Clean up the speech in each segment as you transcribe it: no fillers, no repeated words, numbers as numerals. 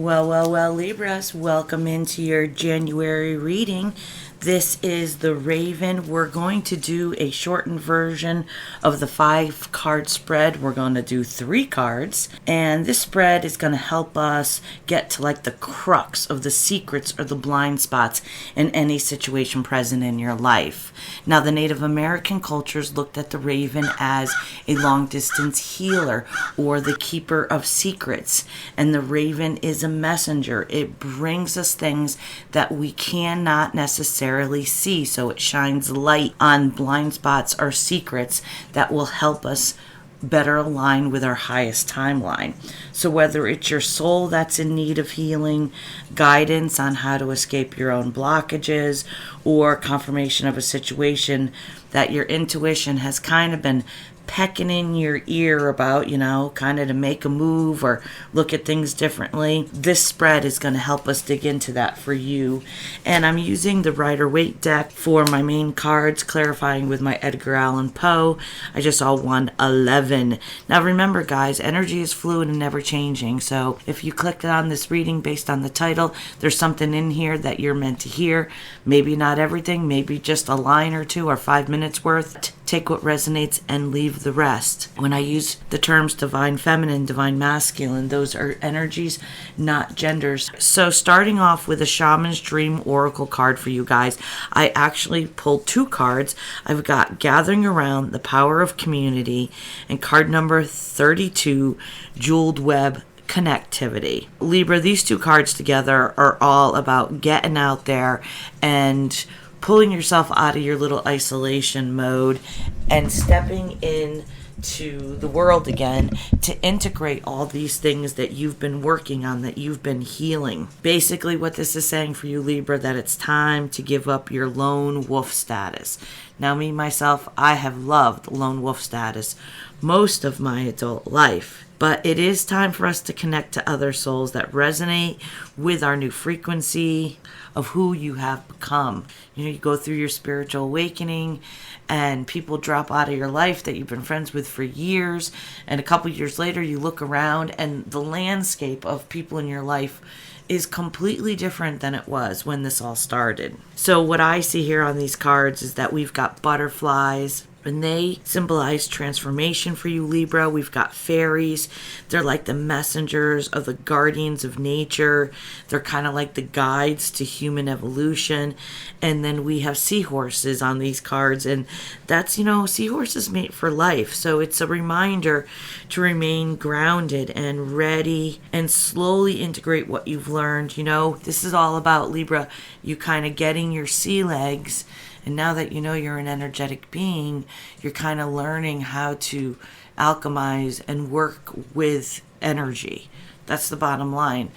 Well, Libras, welcome into your January reading. This is the Raven. We're going to do a shortened version of the 5-card spread. We're going to do 3 cards, and this spread is going to help us get to like the crux of the secrets or the blind spots in any situation present in your life. Now, the Native American cultures looked at the Raven as a long-distance healer or the keeper of secrets, and the Raven is a messenger. It brings us things that we cannot necessarily see, so it shines light on blind spots or secrets that will help us better align with our highest timeline. So whether it's your soul that's in need of healing, guidance on how to escape your own blockages, or confirmation of a situation that your intuition has kind of been pecking in your ear about, kind of to make a move or look at things differently, this spread is going to help us dig into that for you. And I'm using the Rider-Waite deck for my main cards, clarifying with my Edgar Allan Poe. I just saw 111. Now remember, guys, energy is fluid and never changing. So if you clicked on this reading based on the title, there's something in here that you're meant to hear. Maybe not everything, maybe just a line or two or 5 minutes worth. Take what resonates and leave the rest. When I use the terms divine feminine, divine masculine, those are energies, not genders. So starting off with a Shaman's Dream Oracle card for you guys, I actually pulled 2 cards. I've got Gathering Around, the Power of Community, and card number 32, Jeweled Web Connectivity. Libra, these 2 cards together are all about getting out there and pulling yourself out of your little isolation mode and stepping in to the world again to integrate all these things that you've been working on, that you've been healing. Basically what this is saying for you, Libra, that it's time to give up your lone wolf status. Now, me, myself, I have loved lone wolf status most of my adult life. But it is time for us to connect to other souls that resonate with our new frequency of who you have become. You go through your spiritual awakening and people drop out of your life that you've been friends with for years. And a couple years later, you look around and the landscape of people in your life is completely different than it was when this all started. So what I see here on these cards is that we've got butterflies, and they symbolize transformation for you, Libra. We've got fairies. They're like the messengers of the guardians of nature. They're kind of like the guides to human evolution. And then we have seahorses on these cards. And that's, seahorses mate for life. So it's a reminder to remain grounded and ready and slowly integrate what you've learned. This is all about, Libra, you kind of getting your sea legs. And now that you're an energetic being, you're kind of learning how to alchemize and work with energy. That's the bottom line.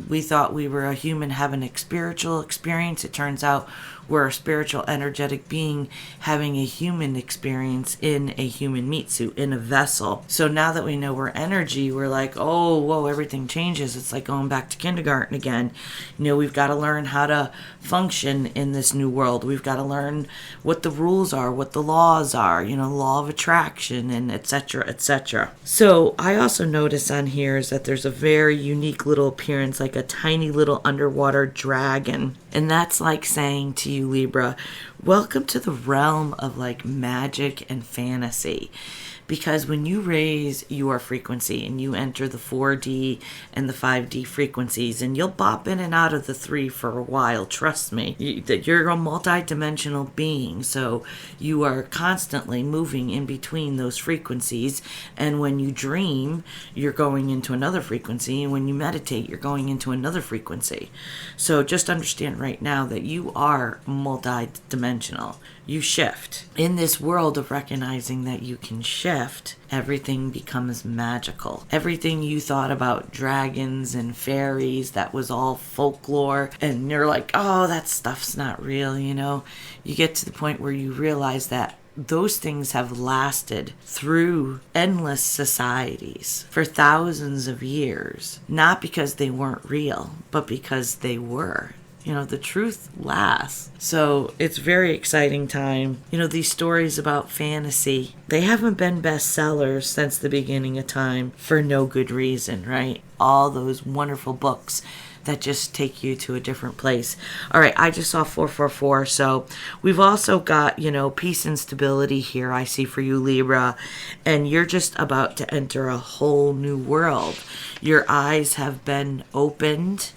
We thought we were a human having a spiritual experience. It turns out we're a spiritual, energetic being having a human experience in a human meat suit, in a vessel. So now that we know we're energy, we're like, oh, whoa, everything changes. It's like going back to kindergarten again. We've got to learn how to function in this new world. We've got to learn what the rules are, what the laws are, law of attraction, and etc., etc. So I also notice on here is that there's a very unique little appearance, like a tiny little underwater dragon. And that's like saying to you, Libra, welcome to the realm of like magic and fantasy. Because when you raise your frequency and you enter the 4D and the 5D frequencies, and you'll bop in and out of the 3 for a while, trust me, that you're a multi-dimensional being. So you are constantly moving in between those frequencies. And when you dream, you're going into another frequency. And when you meditate, you're going into another frequency. So just understand right now that you are multi-dimensional. You shift. In this world of recognizing that you can shift, everything becomes magical. Everything you thought about dragons and fairies, that was all folklore, and you're like, oh, that stuff's not real, You get to the point where you realize that those things have lasted through endless societies for thousands of years, not because they weren't real, but because they were. The truth lasts. So it's very exciting time. These stories about fantasy, they haven't been bestsellers since the beginning of time for no good reason, right? all those wonderful books that just take you to a different place. All right, I just saw 444. So we've also got, peace and stability here, I see for you, Libra. And you're just about to enter a whole new world. Your eyes have been opened.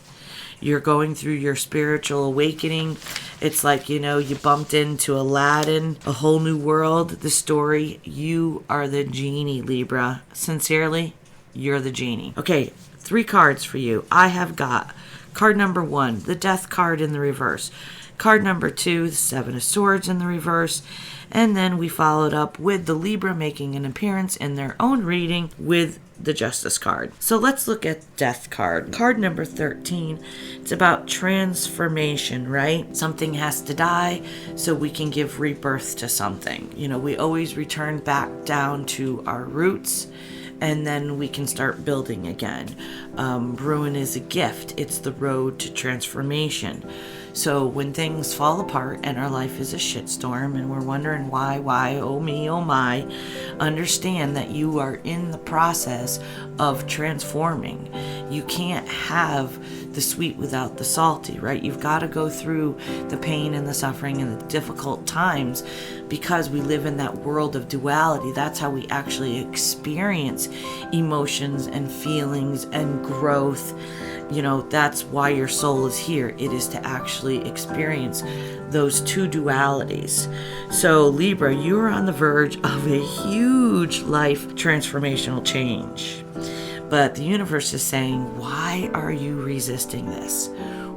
You're going through your spiritual awakening. It's like, you bumped into Aladdin, a whole new world, the story. You are the genie, Libra. Sincerely, you're the genie. Okay, 3 cards for you. I have got card number 1, the Death card in the reverse. Card number 2, the 7 of Swords in the reverse. And then we followed up with the Libra making an appearance in their own reading with the Justice card. So let's look at Death card. Card number 13. It's about transformation, right? Something has to die so we can give rebirth to something. We always return back down to our roots, and then we can start building again. Ruin is a gift. It's the road to transformation. So when things fall apart and our life is a shitstorm and we're wondering why, oh me, oh my, understand that you are in the process of transforming. You can't have the sweet without the salty, right? You've got to go through the pain and the suffering and the difficult times, because we live in that world of duality. That's how we actually experience emotions and feelings and growth. That's why your soul is here. It is to actually experience those 2 dualities. So Libra, you are on the verge of a huge life transformational change. But the universe is saying, why are you resisting this?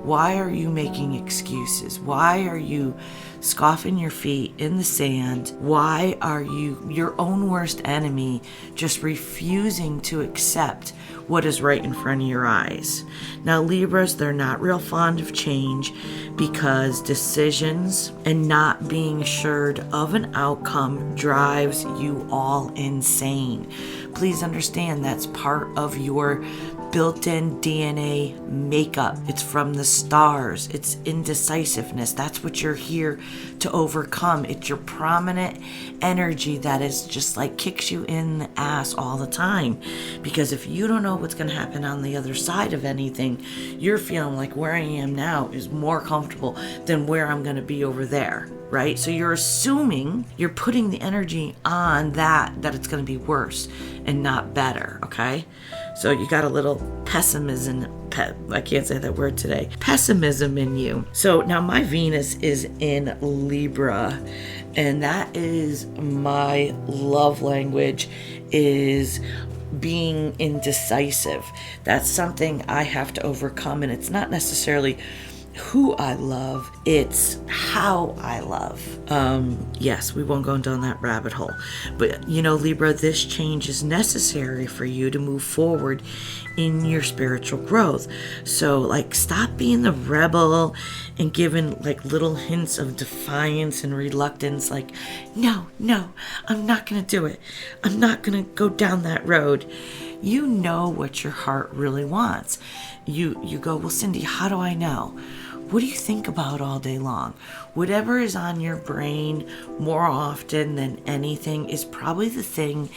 Why are you making excuses? Why are you scoffing your feet in the sand? Why are you, your own worst enemy, just refusing to accept what is right in front of your eyes? Now, Libras, they're not real fond of change because decisions and not being assured of an outcome drives you all insane. Please understand that's part of your built-in DNA makeup. It's from the stars. It's indecisiveness. That's what you're here to overcome. It's your prominent energy that is just like kicks you in the ass all the time. Because if you don't know what's going to happen on the other side of anything, you're feeling like where I am now is more comfortable than where I'm going to be over there. Right? So you're assuming, you're putting the energy on that it's going to be worse and not better. Okay? So you got a little pessimism, I can't say that word today, pessimism in you. So now my Venus is in Libra, and that is my love language, is being indecisive. That's something I have to overcome, and it's not necessarily who I love, it's how I love. Yes, we won't go down that rabbit hole. But, Libra, this change is necessary for you to move forward in your spiritual growth. So, stop being the rebel and giving, little hints of defiance and reluctance, no, I'm not going to do it. I'm not going to go down that road. You know what your heart really wants. You go, well, Cyndi, how do I know? What do you think about all day long? Whatever is on your brain more often than anything is probably the thing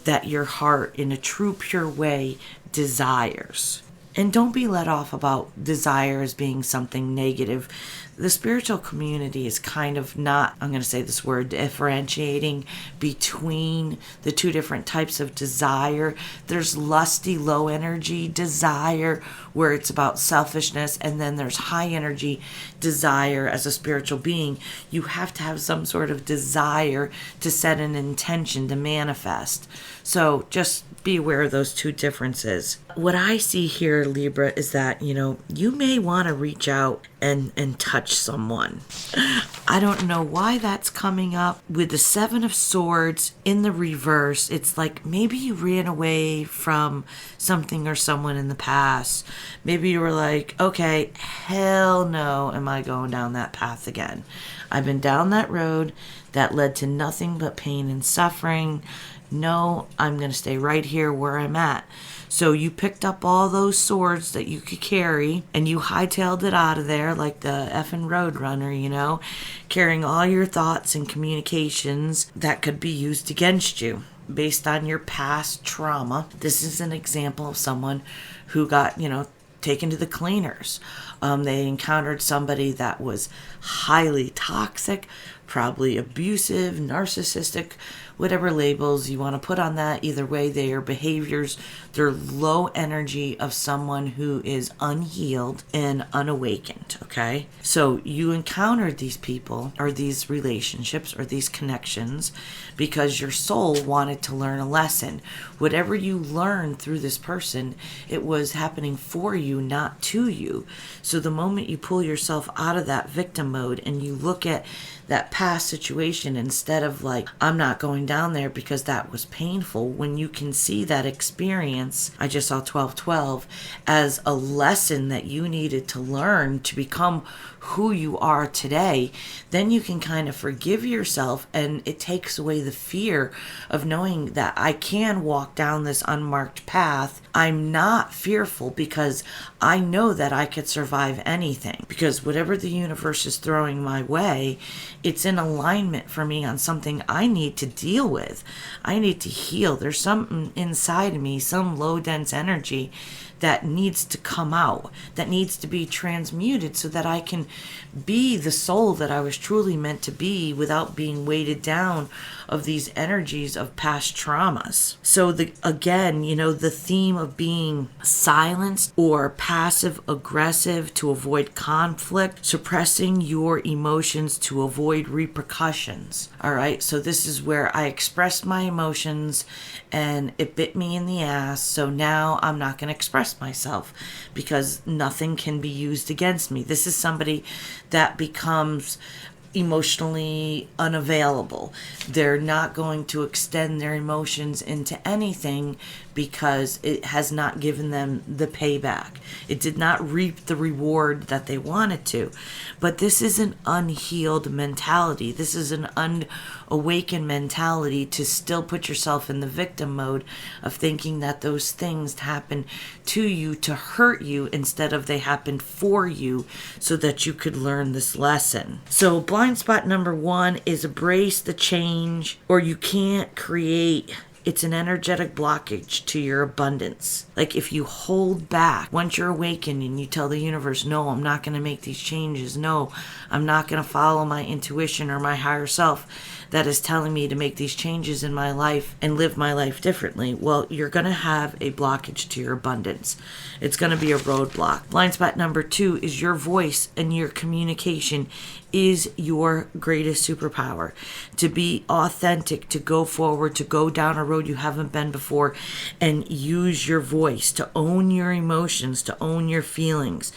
that your heart, in a true, pure way, desires. And don't be let off about desire as being something negative. The spiritual community is kind of not, I'm going to say this word, differentiating between the 2 different types of desire. There's lusty, low energy desire where it's about selfishness, and then there's high energy desire as a spiritual being. You have to have some sort of desire to set an intention to manifest. So just be aware of those 2 differences. What I see here, Libra, is that, you may want to reach out and touch someone. I don't know why that's coming up. With the 7 of Swords in the reverse, it's like maybe you ran away from something or someone in the past. Maybe you were like, okay, hell no, am I going down that path again? I've been down that road that led to nothing but pain and suffering. No, I'm going to stay right here where I'm at. So you picked up all those swords that you could carry and you hightailed it out of there like the effing roadrunner, carrying all your thoughts and communications that could be used against you. based on your past trauma. This is an example of someone who got, taken to the cleaners. They encountered somebody that was highly toxic, probably abusive, narcissistic, whatever labels you want to put on that. Either way, their behaviors, they're low energy of someone who is unhealed and unawakened, okay? So you encountered these people or these relationships or these connections because your soul wanted to learn a lesson. Whatever you learned through this person, it was happening for you, not to you. So the moment you pull yourself out of that victim mode and you look at that past situation, instead of like, I'm not going down there because that was painful, when you can see that experience, I just saw 1212, as a lesson that you needed to learn to become who you are today, then you can kind of forgive yourself, and it takes away the fear of knowing that I can walk down this unmarked path. I'm not fearful because I know that I could survive anything, because whatever the universe is throwing my way, it's in alignment for me on something I need to deal with. I need to heal. There's something inside of me, some low dense energy that needs to come out, that needs to be transmuted so that I can be the soul that I was truly meant to be without being weighted down of these energies of past traumas. So the theme of being silenced or passive aggressive to avoid conflict, suppressing your emotions to avoid repercussions. All right, so this is where I expressed my emotions and it bit me in the ass. So now I'm not going to express myself because nothing can be used against me. This is somebody that becomes emotionally unavailable. They're not going to extend their emotions into anything because it has not given them the payback. It did not reap the reward that they wanted to. But this is an unhealed mentality. This is an unawakened mentality to still put yourself in the victim mode of thinking that those things happen to you to hurt you instead of they happened for you so that you could learn this lesson. So blind spot number 1 is embrace the change, or you can't create. It's an energetic blockage to your abundance. Like if you hold back, once you're awakened and you tell the universe, no, I'm not going to make these changes. No, I'm not going to follow my intuition or my higher self that is telling me to make these changes in my life and live my life differently. Well, you're going to have a blockage to your abundance. It's going to be a roadblock. Blind spot number 2 is your voice and your communication is your greatest superpower. To be authentic, to go forward, to go down a road you haven't been before, and use your voice to own your emotions, to own your feelings.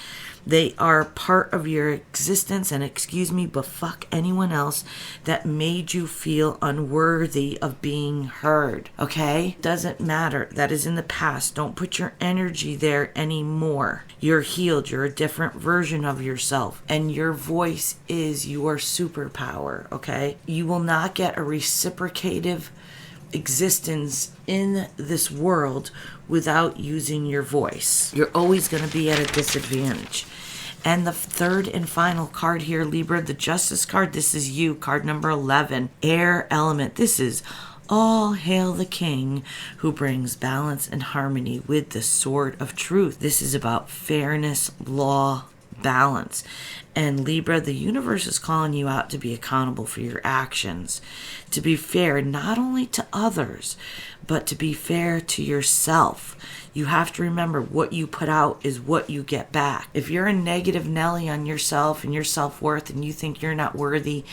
They are part of your existence, and excuse me, but fuck anyone else that made you feel unworthy of being heard, okay? Doesn't matter. That is in the past. Don't put your energy there anymore. You're healed. You're a different version of yourself, and your voice is your superpower, okay? You will not get a reciprocative existence in this world without using your voice. You're always going to be at a disadvantage. And the third and final card here, Libra, the Justice card, this is you, card number 11, Air Element. This is all hail the king who brings balance and harmony with the sword of truth. This is about fairness, law, balance. And Libra, the universe is calling you out to be accountable for your actions, to be fair not only to others, but to be fair to yourself. You have to remember what you put out is what you get back. If you're a negative Nelly on yourself and your self-worth and you think you're not worthy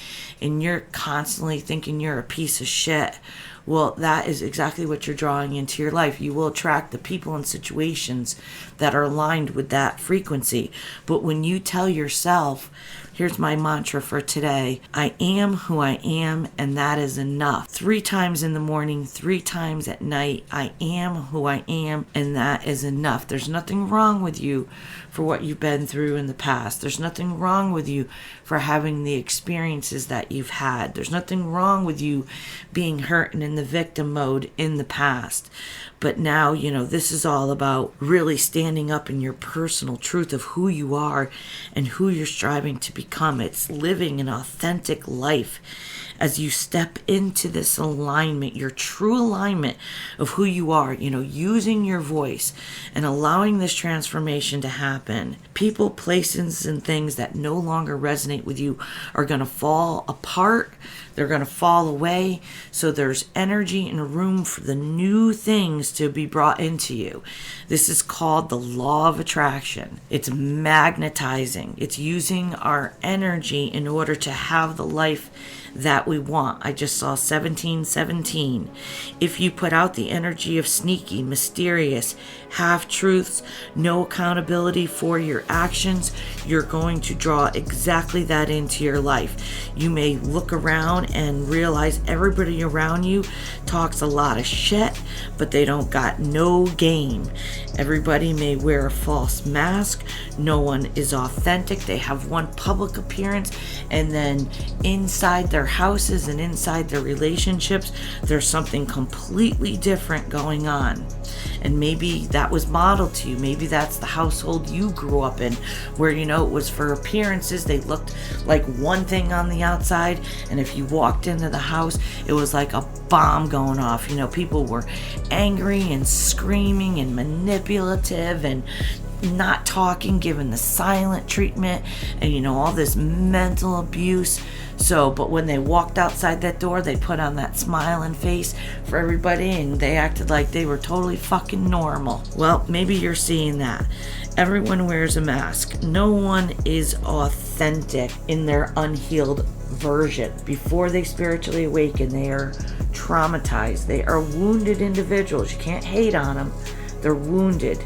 and you're constantly thinking you're a piece of shit, well, that is exactly what you're drawing into your life. You will attract the people and situations that are aligned with that frequency. But when you tell yourself, here's my mantra for today, I am who I am, and that is enough. 3 times in the morning, 3 times at night, I am who I am, and that is enough. There's nothing wrong with you for what you've been through in the past. There's nothing wrong with you for having the experiences that you've had. There's nothing wrong with you being hurt and in the victim mode in the past. But now, this is all about really standing up in your personal truth of who you are and who you're striving to become. It's living an authentic life. as you step into this alignment, your true alignment of who you are, using your voice and allowing this transformation to happen. People, places, and things that no longer resonate with you are going to fall apart. They're going to fall away. So there's energy and room for the new things to be brought into you. This is called the law of attraction. It's magnetizing. It's using our energy in order to have the life that we want. I just saw 1717. If you put out the energy of sneaky, mysterious, half-truths, no accountability for your actions, you're going to draw exactly that into your life. You may look around and realize everybody around you talks a lot of shit, but they don't got no game. Everybody may wear a false mask. No one is authentic. They have one public appearance, and then inside their houses and inside their relationships, there's something completely different going on. And maybe that was modeled to you. Maybe that's the household you grew up in, where it was for appearances. They looked like one thing on the outside, and if you walked into the house, it was like a bomb going off. People were angry and screaming and manipulative and not talking, given the silent treatment, and all this mental abuse. But when they walked outside that door, they put on that smiling face for everybody, and they acted like they were totally fucking normal. Well, maybe you're seeing that. Everyone wears a mask. No one is authentic in their unhealed version. Before they spiritually awaken, they are traumatized. They are wounded individuals. You can't hate on them. They're wounded.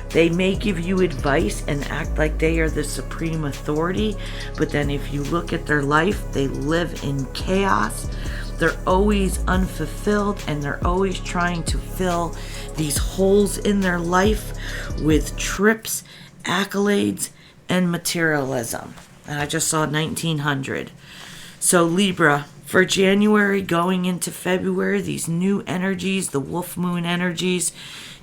They may give you advice and act like they are the supreme authority, but then if you look at their life, they live in chaos. They're always unfulfilled, and they're always trying to fill these holes in their life with trips, accolades, and materialism. And I just saw 1900. So Libra, for January going into February, these new energies, the wolf moon energies,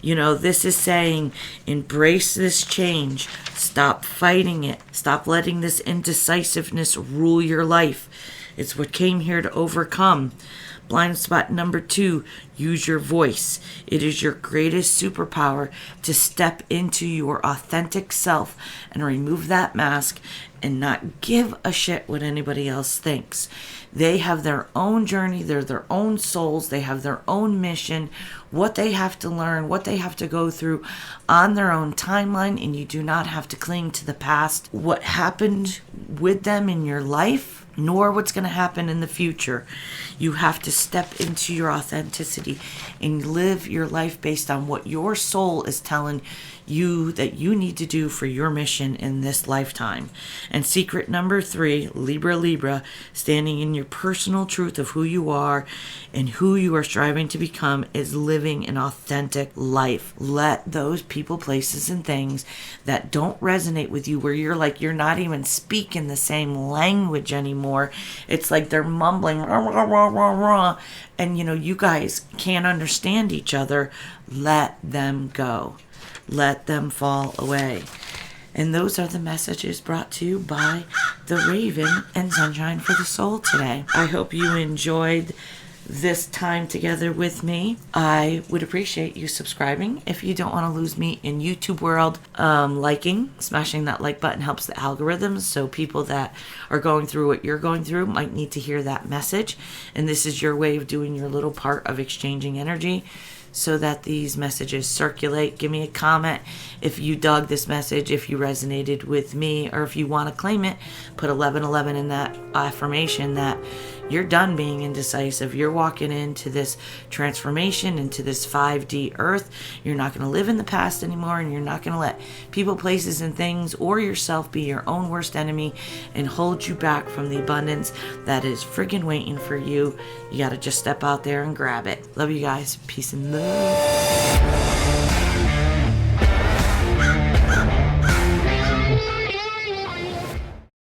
this is saying, embrace this change. Stop fighting it. Stop letting this indecisiveness rule your life. It's what came here to overcome. Blind spot number 2, use your voice. It is your greatest superpower to step into your authentic self and remove that mask and not give a shit what anybody else thinks. They have their own journey. They're their own souls. They have their own mission, what they have to learn, what they have to go through on their own timeline, and you do not have to cling to the past, what happened with them in your life, nor what's going to happen in the future. You have to step into your authenticity and live your life based on what your soul is telling you that you need to do for your mission in this lifetime. And secret number 3, Libra, standing in your personal truth of who you are and who you are striving to become, is living an authentic life. Let those people, places, and things that don't resonate with you, where you're not even speaking the same language anymore. It's like they're mumbling, rah, rah, rah, rah, rah, and you guys can't understand each other. Let them go. Let them fall away. And those are the messages brought to you by the Raven and Sunshine for the Soul today. I hope you enjoyed this time together with me. I would appreciate you subscribing. If you don't want to lose me in YouTube world, smashing that like button helps the algorithms, so people that are going through what you're going through might need to hear that message, and this is your way of doing your little part of exchanging energy so that these messages circulate. Give me a comment if you dug this message, if you resonated with me, or if you want to claim it. Put 1111 in that affirmation that you're done being indecisive. You're walking into this transformation, into this 5D earth. You're not going to live in the past anymore, and you're not going to let people, places, and things or yourself be your own worst enemy and hold you back from the abundance that is friggin' waiting for you. You got to just step out there and grab it. Love you guys. Peace and love.